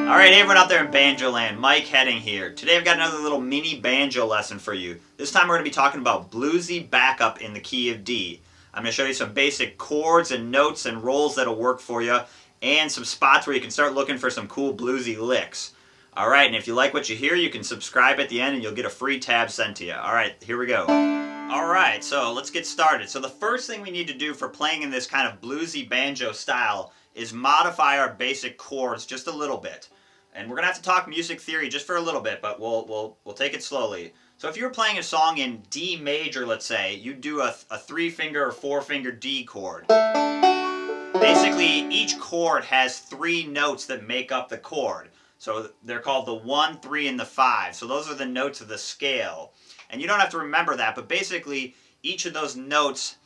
Alright, hey everyone out there in Banjo Land, Mike Heading here. Today I've got another little mini banjo lesson for you. This time we're going to be talking about Bluesy Backup in the key of D. I'm going to show you some basic chords and notes and rolls that'll work for you, and some spots where you can start looking for some cool bluesy licks. Alright, and if you like what you hear, you can subscribe at the end and you'll get a free tab sent to you. Alright, here we go. Alright, so let's get started. So the first thing we need to do for playing in this kind of bluesy banjo style is modify our basic chords just a little bit. And we're going to have to talk music theory just for a little bit, but we'll take it slowly. So if you were playing a song in D major, let's say, you'd do a 3-finger or 4-finger D chord. Basically, each chord has 3 notes that make up the chord. So they're called the 1, 3, and the 5. So those are the notes of the scale. And you don't have to remember that, but basically each of those notes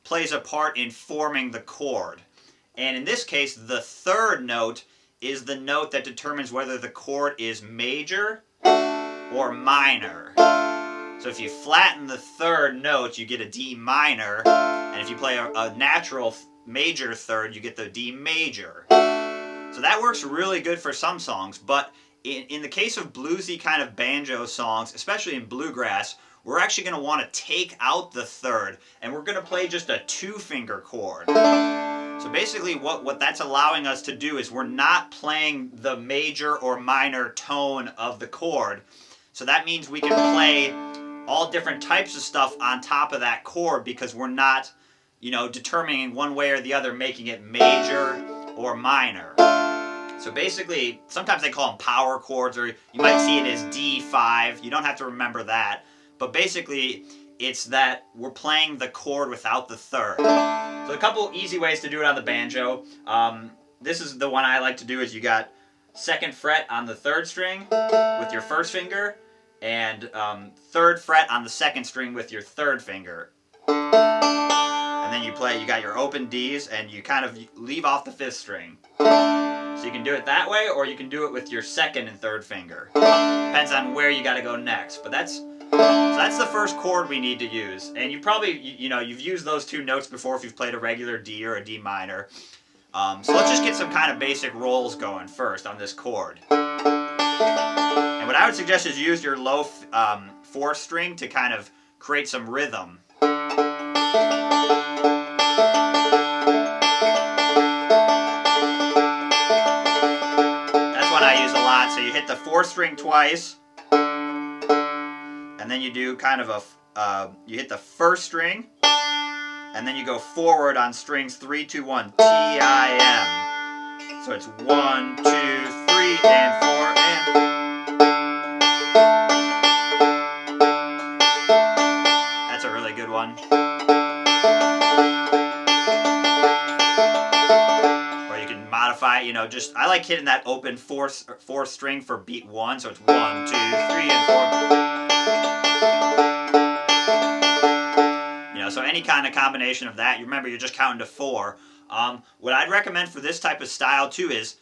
plays a part in forming the chord. And in this case, the third note is the note that determines whether the chord is major or minor. So if you flatten the third note, you get a D minor, and if you play a natural major third, you get the D major. So that works really good for some songs, but in the case of bluesy kind of banjo songs, especially in bluegrass, we're actually going to want to take out the third, and we're going to play just a 2-finger chord. So basically what that's allowing us to do is we're not playing the major or minor tone of the chord. So that means we can play all different types of stuff on top of that chord because we're not, determining one way or the other, making it major or minor. So basically, sometimes they call them power chords, or you might see it as D5. You don't have to remember that. But basically, it's that we're playing the chord without the third. So a couple easy ways to do it on the banjo. This is the one I like to do, is you got 2nd fret on the 3rd string with your 1st finger, and 3rd fret on the 2nd string with your 3rd finger. And then you got your open Ds, and you kind of leave off the 5th string. So you can do it that way, or you can do it with your 2nd and 3rd finger. Depends on where you got to go next. But that's the first chord we need to use. And you probably, you've used those 2 notes before if you've played a regular D or a D minor. So let's just get some kind of basic rolls going first on this chord. And what I would suggest is use your low 4th string to kind of create some rhythm. That's one I use a lot. So you hit the 4th string twice, and then you do kind of you hit the 1st string, and then you go forward on strings 3, 2, 1, T-I-M. So it's 1, 2, 3, and 4, and. That's a really good one. Or you can modify, I like hitting that open 4th string for beat 1, so it's 1, 2, 3, and 4. So any kind of combination of that, you remember you're just counting to 4. What I'd recommend for this type of style too is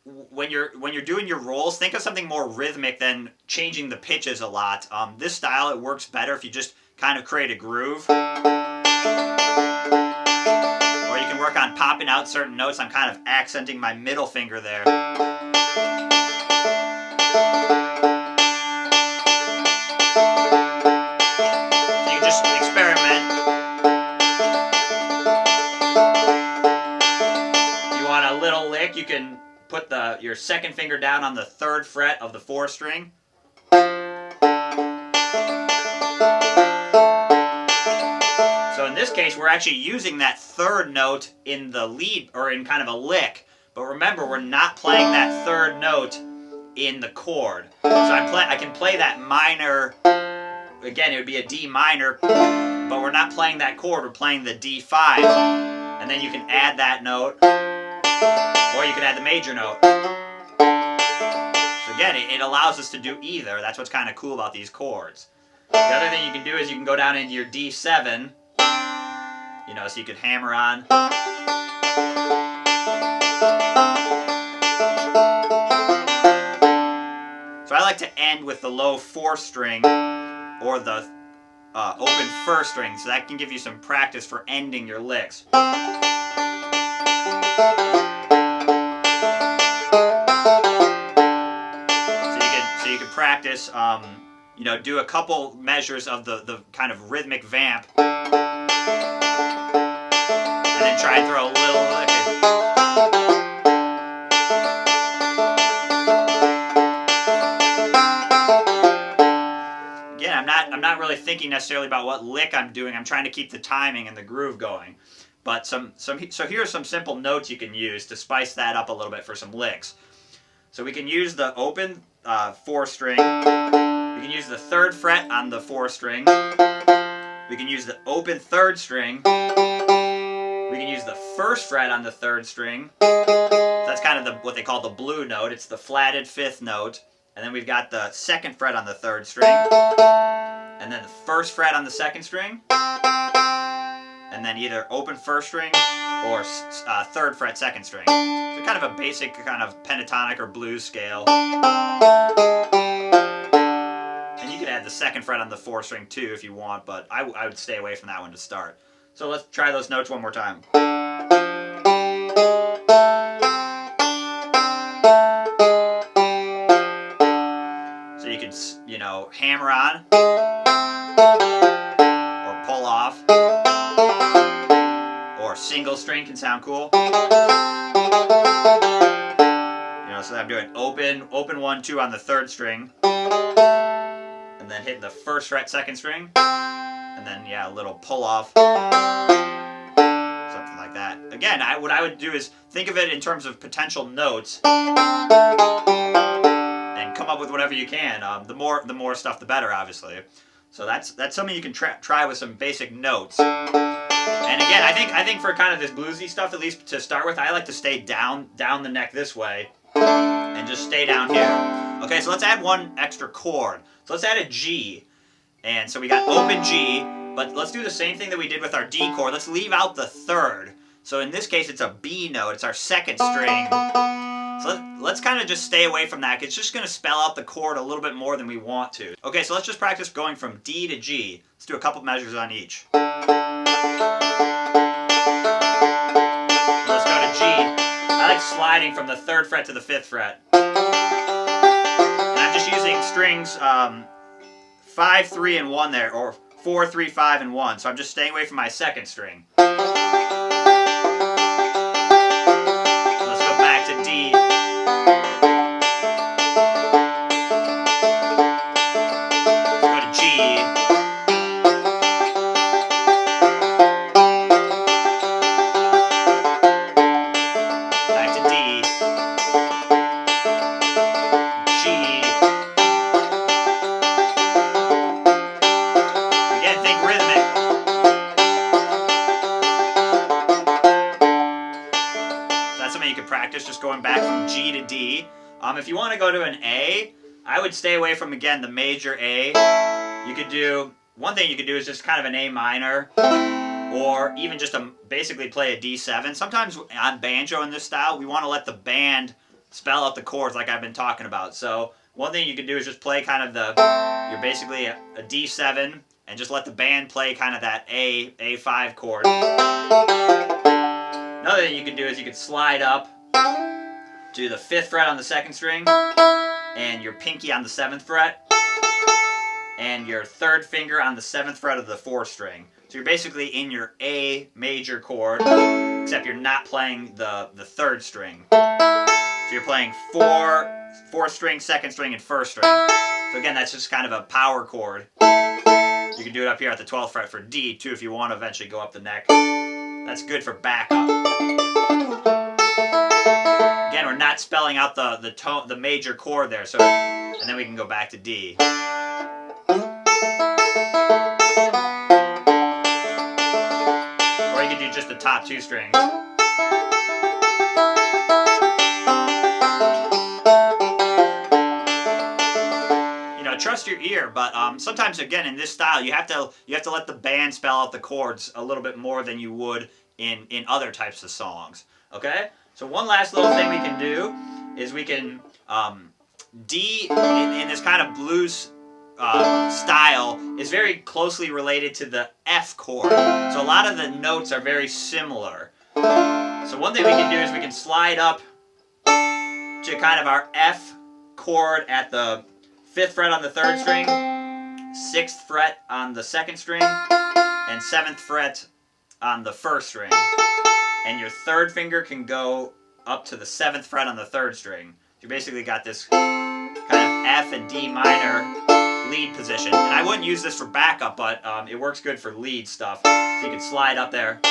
when you're doing your rolls, think of something more rhythmic than changing the pitches a lot. This style, it works better if you just kind of create a groove. Or you can work on popping out certain notes. I'm kind of accenting my middle finger there. Just experiment. If you want a little lick, you can put your 2nd finger down on the 3rd fret of the 4th string. So in this case, we're actually using that 3rd note in the lead, or in kind of a lick. But remember, we're not playing that 3rd note in the chord. So I can play that minor. Again, it would be a D minor, but we're not playing that chord, we're playing the D5, and then you can add that note, or you can add the major note. So again, it allows us to do either. That's what's kind of cool about these chords. The other thing you can do is you can go down into your D7, so you could hammer on. So I like to end with the low 4th string, or the open 1st string, so that can give you some practice for ending your licks. practice, you know, do a couple measures of the kind of rhythmic vamp, and then try and throw a little lick. Again, I'm not really thinking necessarily about what lick I'm doing. I'm trying to keep the timing and the groove going. But so here are some simple notes you can use to spice that up a little bit for some licks. So we can use the open 4 string. We can use the 3rd fret on the 4 string. We can use the open 3rd string. We can use the 1st fret on the 3rd string. So that's kind of what they call the blue note. It's the flatted 5th note. And then we've got the 2nd fret on the 3rd string. And then the 1st fret on the 2nd string. And then either open 1st string or 3rd fret 2nd string. So kind of a basic kind of pentatonic or blues scale. And you could add the 2nd fret on the 4th string too if you want, but I would stay away from that one to start. So let's try those notes one more time. So you can, you know, hammer on or pull off. Or single string can sound cool. You know, so I'm doing open 1, 2 on the 3rd string, and then hitting the 1st fret 2nd string, and then yeah, a little pull off, something like that. Again, what I would do is think of it in terms of potential notes, and come up with whatever you can. The more stuff, the better, obviously. So that's something you can try with some basic notes. And again, I think for kind of this bluesy stuff, at least to start with, I like to stay down the neck this way and just stay down here. Okay, so let's add one extra chord. So let's add a G. And so we got open G, but let's do the same thing that we did with our D chord. Let's leave out the 3rd. So in this case, it's a B note. It's our 2nd string. So let's kind of just stay away from that. It's just going to spell out the chord a little bit more than we want to. Okay, so let's just practice going from D to G. Let's do a couple measures on each. Let's go to G. I like sliding from the 3rd fret to the 5th fret. And I'm just using strings 5, 3, and 1 there, or 4, 3, 5, and 1. So I'm just staying away from my 2nd string. Let's go back to D. Let's go to G. Practice just going back from G to D. If you want to go to an A, I would stay away from, again, the major A. You could do, one thing you could do is just kind of an A minor, or even just basically play a D7. Sometimes on banjo in this style, we want to let the band spell out the chords like I've been talking about. So one thing you could do is just play kind of you're basically a D7, and just let the band play kind of that A5 chord. Another thing you could do is you could slide up to the 5th fret on the 2nd string, and your pinky on the 7th fret, and your 3rd finger on the 7th fret of the 4th string. So you're basically in your A major chord, except you're not playing the 3rd string. So you're playing 4th string, 2nd string, and 1st string. So again, that's just kind of a power chord. You can do it up here at the 12th fret for D too if you want to eventually go up the neck. That's good for backup. Again, we're not spelling out the major chord there, so, and then we can go back to D. Or you can do just the top 2 strings. You know, trust your ear, but sometimes, again, in this style, you have to let the band spell out the chords a little bit more than you would in other types of songs. Okay? So one last little thing we can do is we can D in this kind of blues style is very closely related to the F chord. So a lot of the notes are very similar. So one thing we can do is we can slide up to kind of our F chord at the 5th fret on the 3rd string, 6th fret on the 2nd string, and 7th fret on the 1st string. And your 3rd finger can go up to the 7th fret on the 3rd string. You basically got this kind of F and D minor lead position. And I wouldn't use this for backup, but it works good for lead stuff. So you can slide up there.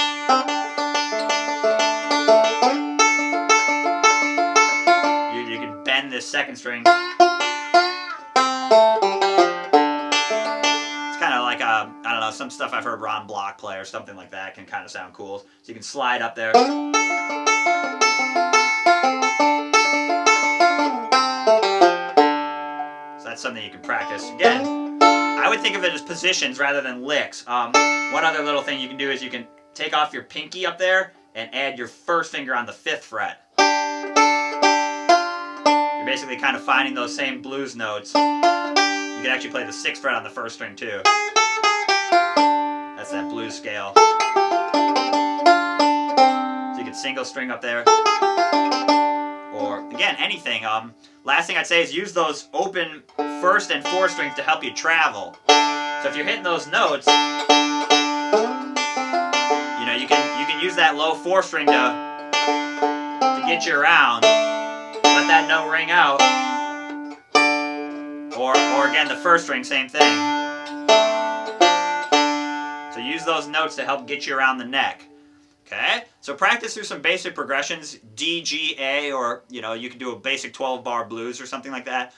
You can bend this 2nd string. It's kind of like, I don't know, some stuff I've heard Ron Block play or something like that can kind of sound cool. So you can slide up there. That's something you can practice. Again, I would think of it as positions rather than licks. One other little thing you can do is you can take off your pinky up there and add your 1st finger on the 5th fret. You're basically kind of finding those same blues notes. You can actually play the 6th fret on the 1st string too. That's that blues scale. So you can single string up there. Or, again, anything. Last thing I'd say is use those open 1st and 4th strings to help you travel. So if you're hitting those notes, you know, you can use that low 4th string to get you around. Let that note ring out. Or again, the 1st string, same thing. So use those notes to help get you around the neck. Okay, so practice through some basic progressions, D, G, A, or you know, you can do a basic 12-bar blues or something like that.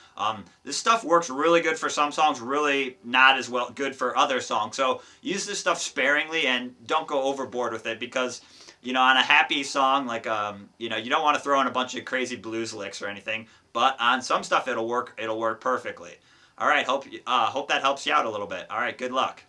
This stuff works really good for some songs, really not as well good for other songs. So use this stuff sparingly and don't go overboard with it because, you know, on a happy song like you know, you don't want to throw in a bunch of crazy blues licks or anything. But on some stuff, it'll work perfectly. All right, hope that helps you out a little bit. All right, good luck.